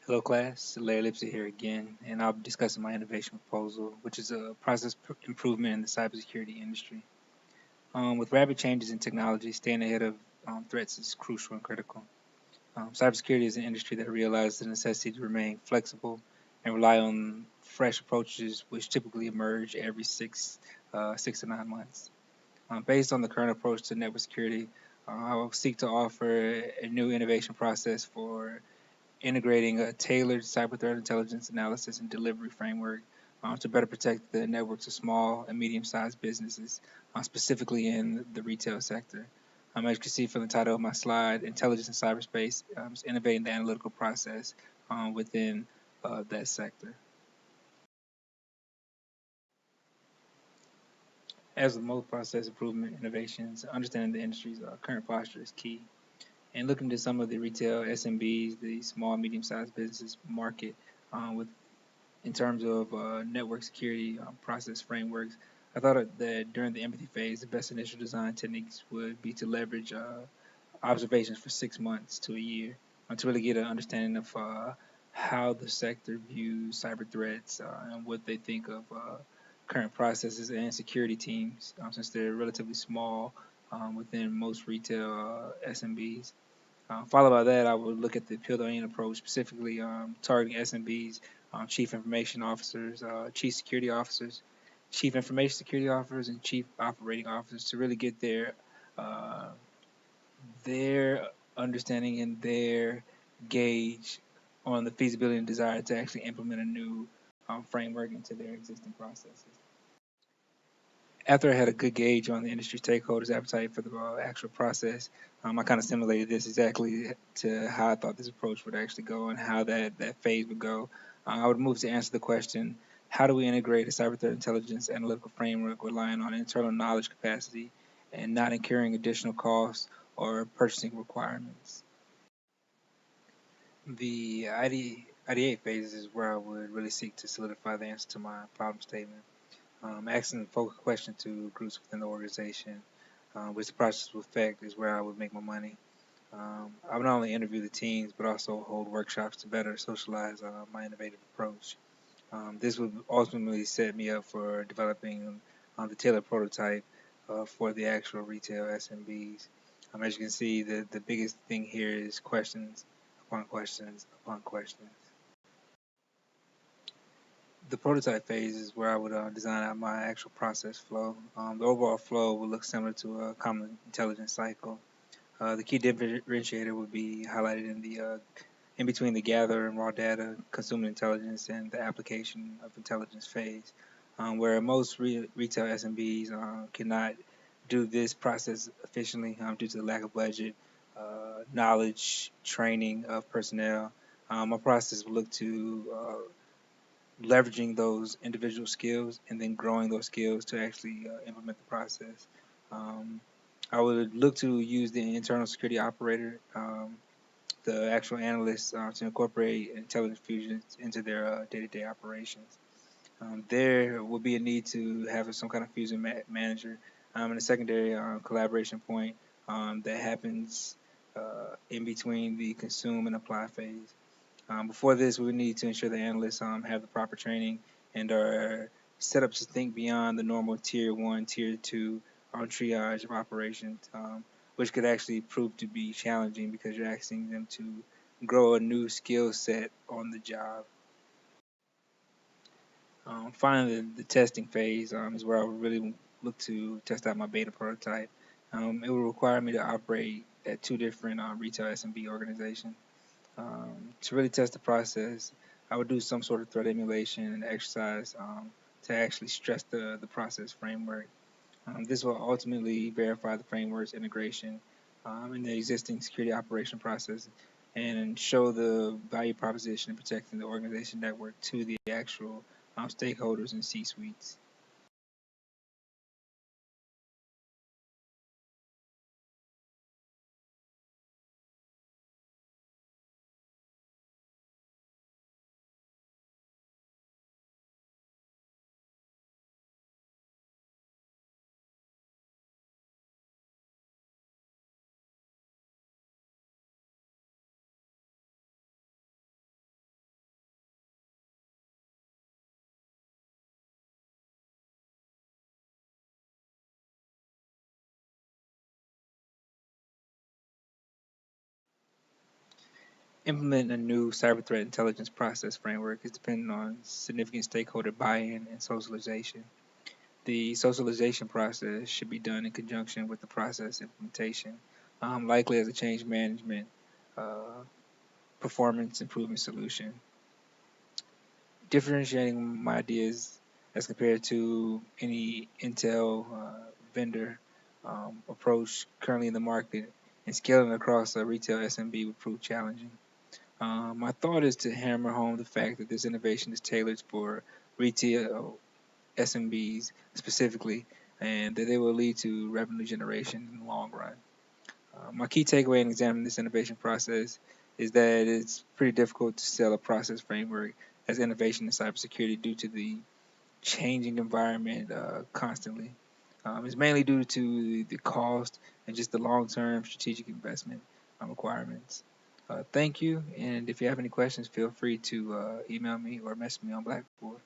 Hello, class. Larry Lipsy here again, and I'll be discussing my innovation proposal, which is a improvement in the cybersecurity industry. With rapid changes in technology, staying ahead of threats is crucial and critical. Cybersecurity is an industry that realizes the necessity to remain flexible and rely on fresh approaches, which typically emerge every 6 to 9 months. Based on the current approach to network security, I will seek to offer a new innovation process for integrating a tailored cyber threat intelligence analysis and delivery framework to better protect the networks of small and medium-sized businesses, specifically in the retail sector. As you can see from the title of my slide, Intelligence in Cyberspace is innovating the analytical process within that sector. As with most process improvement innovations, understanding the industry's current posture is key. And looking to some of the retail SMBs, the small and medium-sized businesses market, with in terms of network security process frameworks, I thought that during the empathy phase, the best initial design techniques would be to leverage observations for 6 months to a year to really get an understanding of how the sector views cyber threats and what they think of current processes and security teams, since they're relatively small within most retail SMBs. Followed by that, I would look at the peel the onion approach, specifically targeting SMBs, chief information officers, chief security officers, chief information security officers, and chief operating officers to really get uh, their understanding and their gauge on the feasibility and desire to actually implement a new framework into their existing processes. After I had a good gauge on the industry stakeholders' appetite for the actual process, I kind of simulated this exactly to how I thought this approach would actually go and how that phase would go. I would move to answer the question, how do we integrate a cyber threat intelligence analytical framework relying on internal knowledge capacity and not incurring additional costs or purchasing requirements? The ideate phase is where I would really seek to solidify the answer to my problem statement. Asking focused questions to groups within the organization, which the process will affect is where I would make my money. I would not only interview the teams, but also hold workshops to better socialize my innovative approach. This would ultimately set me up for developing the tailored prototype for the actual retail SMBs. As you can see, the biggest thing here is questions upon questions upon questions. The prototype phase is where I would design out my actual process flow. The overall flow would look similar to a common intelligence cycle. The key differentiator would be highlighted in the in between the gather and raw data, consumer intelligence, and the application of intelligence phase, where most retail SMBs cannot do this process efficiently due to the lack of budget, knowledge, training of personnel. My process would look to leveraging those individual skills and then growing those skills to actually implement the process. Um, I would look to use the internal security operator, the actual analysts, to incorporate intelligence fusion into their day-to-day operations. There will be a need to have some kind of fusion manager and a secondary collaboration point that happens in between the consume and apply phase. Before this, we need to ensure the analysts have the proper training and are set up to think beyond the normal tier one, tier two triage of operations, which could actually prove to be challenging because you're asking them to grow a new skill set on the job. Finally, the testing phase is where I would really look to test out my beta prototype. It will require me to operate at two different retail SMB organizations. To really test the process, I would do some sort of threat emulation and exercise to actually stress the process framework. This will ultimately verify the framework's integration in the existing security operation process and show the value proposition in protecting the organization network to the actual stakeholders and C-suites. implementing a new cyber threat intelligence process framework is dependent on significant stakeholder buy-in and socialization. The socialization process should be done in conjunction with the process implementation, likely as a change management uh, performance improvement solution. Differentiating my ideas as compared to any Intel vendor approach currently in the market and scaling across a retail SMB would prove challenging. My thought is to hammer home the fact that this innovation is tailored for retail SMBs specifically, and that they will lead to revenue generation in the long run. My key takeaway in examining this innovation process is that it's pretty difficult to sell a process framework as innovation in cybersecurity due to the changing environment constantly. It's mainly due to the cost and just the long-term strategic investment requirements. Thank you, and if you have any questions, feel free to email me or message me on Blackboard.